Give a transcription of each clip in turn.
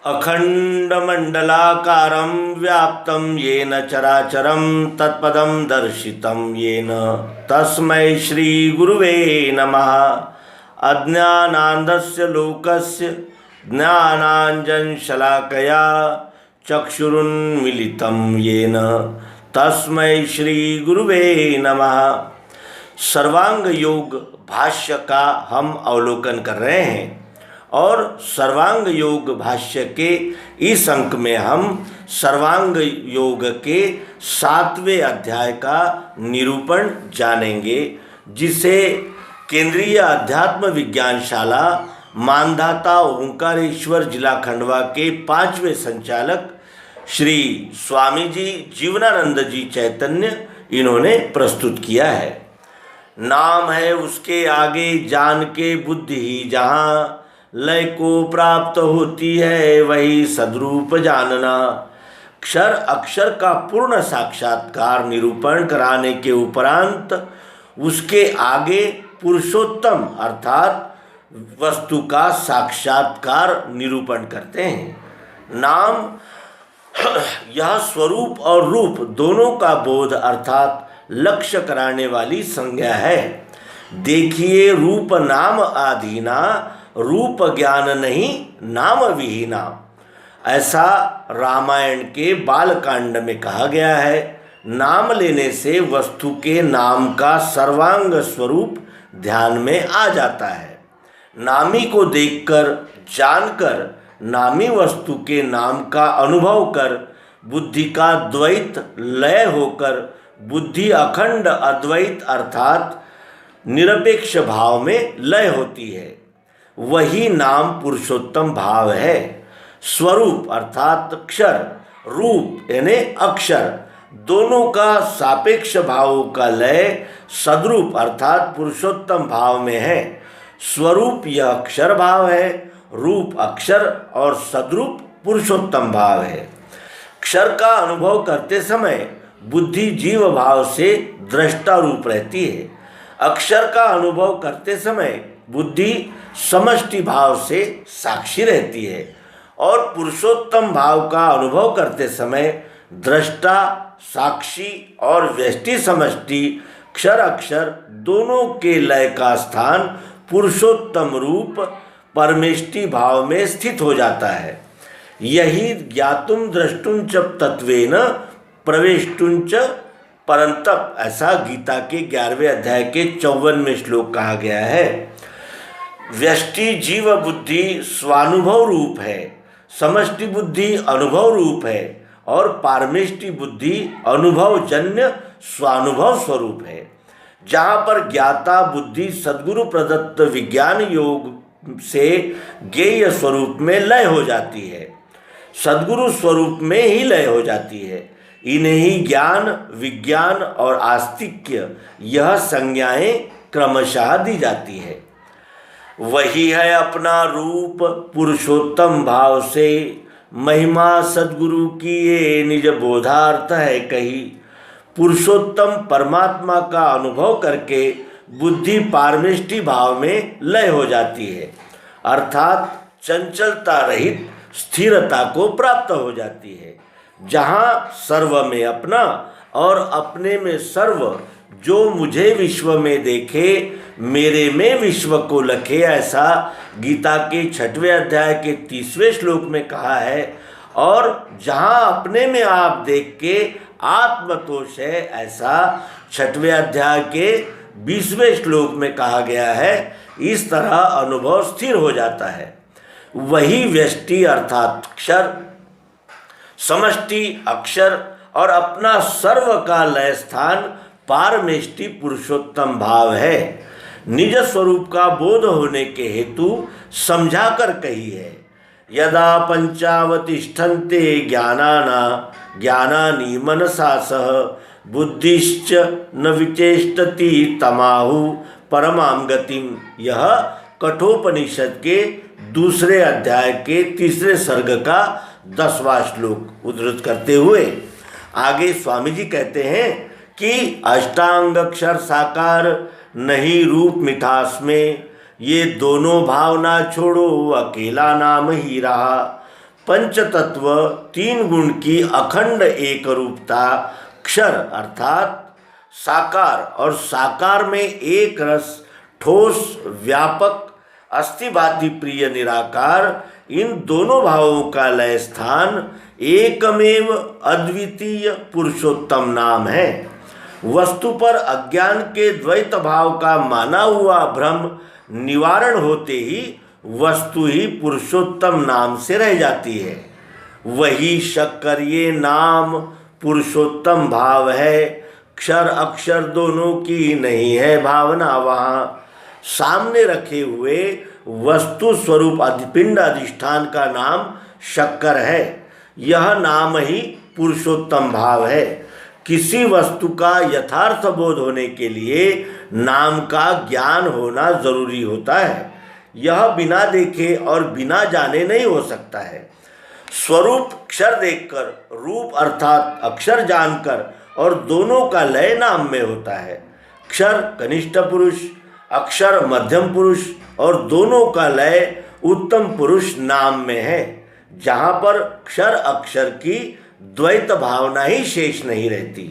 अखंडमंडलाकारं व्याप्तं येन चराचरं तत्पदं दर्शितं येन तस्मै श्री गुरुवे नमः। अज्ञानान्धस्य लोकस्य ज्ञानाञ्जनशलाकया चक्षुरुन्मीलितं येन तस्मै श्री गुरुवे नमः। सर्वांग योग भाष्य का हम अवलोकन कर रहे हैं और सर्वांग योग भाष्य के इस अंक में हम सर्वांग योग के 7वें अध्याय का निरूपण जानेंगे, जिसे केंद्रीय अध्यात्म विज्ञानशाला मानधाता ओंकारेश्वर जिला खंडवा के 5वें संचालक श्री स्वामी जी जीवनानंद जी चैतन्य इन्होंने प्रस्तुत किया है। नाम है उसके आगे जान के बुद्धि ही जहाँ, लय को प्राप्त होती है वही सद्रूप जानना। क्षर अक्षर का पूर्ण साक्षात्कार निरूपण कराने के उपरांत उसके आगे पुरुषोत्तम अर्थात वस्तु का साक्षात्कार निरूपण करते हैं। नाम यह स्वरूप और रूप दोनों का बोध अर्थात लक्ष्य कराने वाली संज्ञा है। देखिए रूप नाम आधीना, रूप ज्ञान नहीं नाम विहीना, ऐसा रामायण के बालकांड में कहा गया है। नाम लेने से वस्तु के नाम का सर्वांग स्वरूप ध्यान में आ जाता है। नामी को देखकर जानकर नामी वस्तु के नाम का अनुभव कर बुद्धि का द्वैत लय होकर बुद्धि अखंड अद्वैत अर्थात निरपेक्ष भाव में लय होती है। वही नाम पुरुषोत्तम भाव है। स्वरूप अर्थात क्षर, रूप यानी अक्षर, दोनों का सापेक्ष भावों का लय सद्रूप अर्थात पुरुषोत्तम भाव में है। स्वरूप यह अक्षर भाव है, रूप अक्षर और सद्रूप पुरुषोत्तम भाव है। क्षर का अनुभव करते समय बुद्धि जीव भाव से दृष्टा रूप रहती है। अक्षर का अनुभव करते समय बुद्धि समष्टि भाव से साक्षी रहती है और पुरुषोत्तम भाव का अनुभव करते समय दृष्टा, साक्षी और व्यष्टि समष्टि क्षर अक्षर दोनों के लय का स्थान पुरुषोत्तम रूप परमेष्टि भाव में स्थित हो जाता है। यही ज्ञातुम द्रष्टुम च तत्वेन प्रवेष्टुम च परंतप, ऐसा गीता के 11वें अध्याय के 54वें श्लोक कहा गया है। व्यष्टि जीव बुद्धि स्वानुभव रूप है, समष्टि बुद्धि अनुभव रूप है और पारमेष्टि बुद्धि अनुभवजन्य स्वानुभव स्वरूप है। जहाँ पर ज्ञाता बुद्धि सद्गुरु प्रदत्त विज्ञान योग से ज्ञेय स्वरूप में लय हो जाती है, सद्गुरु स्वरूप में ही लय हो जाती है। इन्हें ही ज्ञान, विज्ञान और आस्तिक्य यह संज्ञाएं क्रमशः दी जाती है। वही है अपना रूप पुरुषोत्तम भाव से, महिमा सद्गुरु की ये निज बोधार्थ है कही। पुरुषोत्तम परमात्मा का अनुभव करके बुद्धि पारमेष्टि भाव में लय हो जाती है अर्थात चंचलता रहित स्थिरता को प्राप्त हो जाती है। जहाँ सर्व में अपना और अपने में सर्व, जो मुझे विश्व में देखे मेरे में विश्व को लखे, ऐसा गीता के 6वें अध्याय के 30वें श्लोक में कहा है। और जहाँ अपने में आप देख के आत्मतोष है, ऐसा 6वें अध्याय के 20वें श्लोक में कहा गया है। इस तरह अनुभव स्थिर हो जाता है। वही व्यष्टि अर्थात क्षर, समष्टि अक्षर और अपना सर्व का लय स्थान पारमेष्टि पुरुषोत्तम भाव है। निज स्वरूप का बोध होने के हेतु समझाकर कही है। यदा पंचावतिष्ठन्ते ज्ञानानि मनसा सह बुद्धिश्च न विचेष्टति तमाहु परमां गतिम। यह कठोपनिषद के 2 अध्याय के 3 सर्ग का 10वां श्लोक उद्धृत करते हुए आगे स्वामी जी कहते हैं कि अष्टांग अक्षर साकार नहीं रूप मिठास में, ये दोनों भावना छोड़ो अकेला नाम ही रहा। पंचतत्व, तीन गुण की अखंड एक रूपता, क्षर अर्थात साकार और साकार में एक रस, ठोस व्यापक अस्थिभाति प्रिय निराकार, इन दोनों भावों का लय स्थान एकमेव अद्वितीय पुरुषोत्तम नाम है। वस्तु पर अज्ञान के द्वैत भाव का माना हुआ भ्रम निवारण होते ही वस्तु ही पुरुषोत्तम नाम से रह जाती है। वही शक्कर ये नाम पुरुषोत्तम भाव है। क्षर अक्षर दोनों की नहीं है भावना वहाँ। सामने रखे हुए वस्तु स्वरूप पिंड अधिष्ठान का नाम शक्कर है। यह नाम ही पुरुषोत्तम भाव है। किसी वस्तु का यथार्थ बोध होने के लिए नाम का ज्ञान होना जरूरी होता है। यह बिना देखे और बिना जाने नहीं हो सकता है। स्वरूप क्षर देखकर, रूप अर्थात अक्षर जानकर, और दोनों का लय नाम में होता है। क्षर कनिष्ठ पुरुष, अक्षर मध्यम पुरुष, और दोनों का लय उत्तम पुरुष नाम में है। जहाँ पर क्षर अक्षर की द्वैत भावना ही शेष नहीं रहती।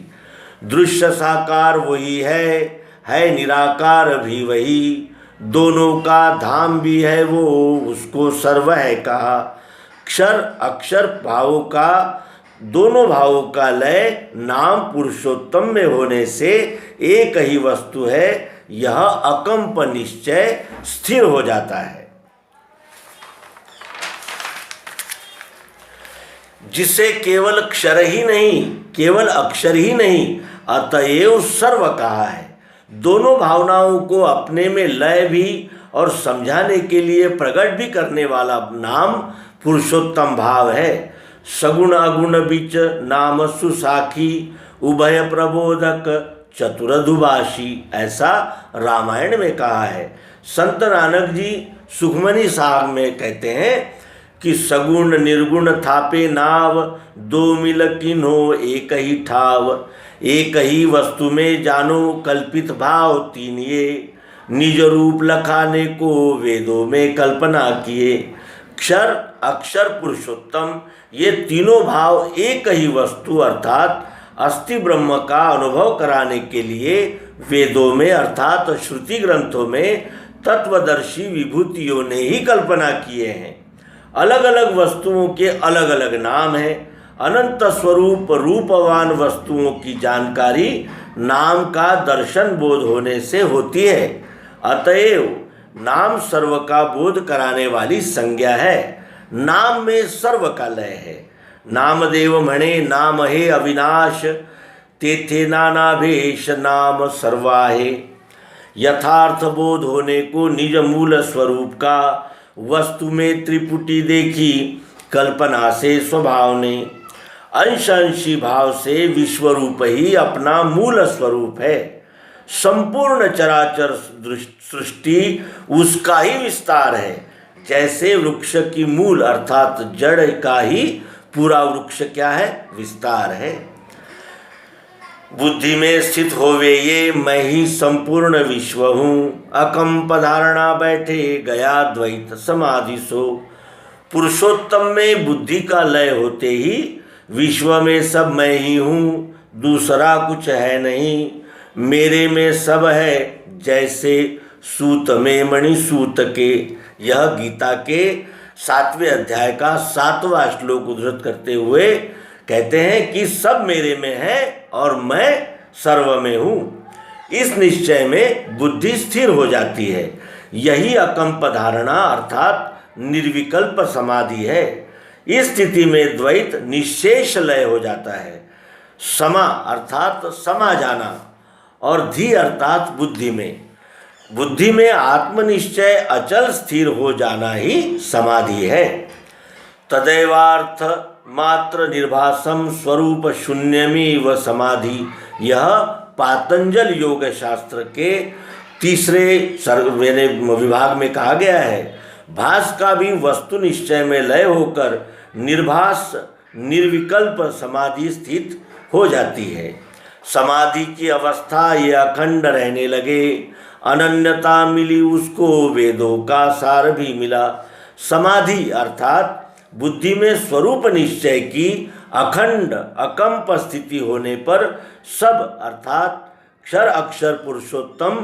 दृश्य साकार वही है निराकार भी वही, दोनों का धाम भी है वो, उसको सर्व है कहा। क्षर अक्षर भावों का, दोनों भावों का लय नाम पुरुषोत्तम में होने से एक ही वस्तु है, यह अकंप निश्चय स्थिर हो जाता है। जिसे केवल क्षर ही नहीं, केवल अक्षर ही नहीं, अतएव सर्व कहा है। दोनों भावनाओं को अपने में लय भी और समझाने के लिए प्रकट भी करने वाला नाम पुरुषोत्तम भाव है। सगुण अगुण बीच नाम सुसाखी, उभय प्रबोधक चतुरधुभाषी, ऐसा रामायण में कहा है। संत नानक जी सुखमनी साहब में कहते हैं कि सगुण निर्गुण थापे नाव, दो मिल किन्हो एक ही ठाव। एक ही वस्तु में जानो कल्पित भाव तीन ये, निज रूप लखाने को वेदों में कल्पना किए। क्षर अक्षर पुरुषोत्तम, ये तीनों भाव एक ही वस्तु अर्थात अस्थि ब्रह्म का अनुभव कराने के लिए वेदों में अर्थात श्रुति ग्रंथों में तत्वदर्शी विभूतियों ने ही कल्पना किए हैं। अलग अलग वस्तुओं के अलग अलग नाम हैं। अनंत स्वरूप रूपवान वस्तुओं की जानकारी नाम का दर्शन बोध होने से होती है। अतएव नाम सर्व का बोध कराने वाली संज्ञा है। नाम में सर्व का लय है। नामदेव म्हणे नाम हे अविनाश, तेथे नाना भेष नाम सर्वाहे। यथार्थ बोध होने को निज मूल स्वरूप का, वस्तु में त्रिपुटी देखी कल्पना से स्वभाव ने। अंश अंशी भाव से विश्वरूप ही अपना मूल स्वरूप है। संपूर्ण चराचर सृष्टि उसका ही विस्तार है। जैसे वृक्ष की मूल अर्थात जड़ का ही पूरा वृक्ष क्या है? विस्तार है। बुद्धि में स्थित होवे ये मैं ही संपूर्ण विश्व हूँ, अकंप धारणा बैठे गया द्वैत समाधि सो। पुरुषोत्तम में बुद्धि का लय होते ही विश्व में सब मैं ही हूँ, दूसरा कुछ है नहीं। मेरे में सब है जैसे सूत में मणि सूत के। यह गीता के 7वें अध्याय का 7वां श्लोक उद्धृत करते हुए कहते हैं कि सब मेरे में है और मैं सर्व में हूँ। इस निश्चय में बुद्धि स्थिर हो जाती है। यही अकंप धारणा अर्थात निर्विकल्प समाधि है। इस स्थिति में द्वैत निशेष लय हो जाता है। समा अर्थात समा जाना और धी अर्थात बुद्धि में। बुद्धि में आत्मनिश्चय अचल स्थिर हो जाना ही समाधि है। तदैवार्थ मात्र निर्भासम स्वरूप शून्यमेव समाधि। यह पातंजल योग शास्त्र के 3 विभाग में कहा गया है। भास का भी वस्तु निश्चय में लय होकर निर्भास निर्विकल्प समाधि स्थित हो जाती है। समाधि की अवस्था ये अखंड रहने लगे। अनन्यता मिली उसको, वेदों का सार भी मिला। समाधि अर्थात बुद्धि में स्वरूप निश्चय की अखंड अकंप स्थिति होने पर सब अर्थात क्षर अक्षर पुरुषोत्तम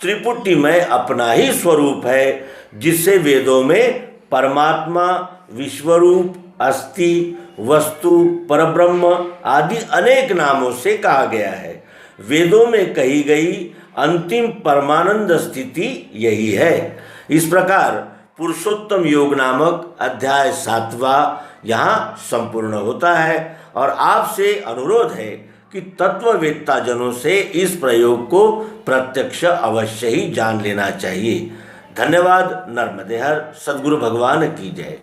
त्रिपुटी में अपना ही स्वरूप है, जिससे वेदों में परमात्मा, विश्वरूप, अस्थि, वस्तु, परब्रह्म आदि अनेक नामों से कहा गया है। वेदों में कही गई अंतिम परमानंद स्थिति यही है। इस प्रकार पुरुषोत्तम योग नामक अध्याय 7वां यहाँ संपूर्ण होता है और आपसे अनुरोध है कि तत्ववेत्ता जनों से इस प्रयोग को प्रत्यक्ष अवश्य ही जान लेना चाहिए। धन्यवाद। नर्मदे हर। सद्गुरु भगवान की जय।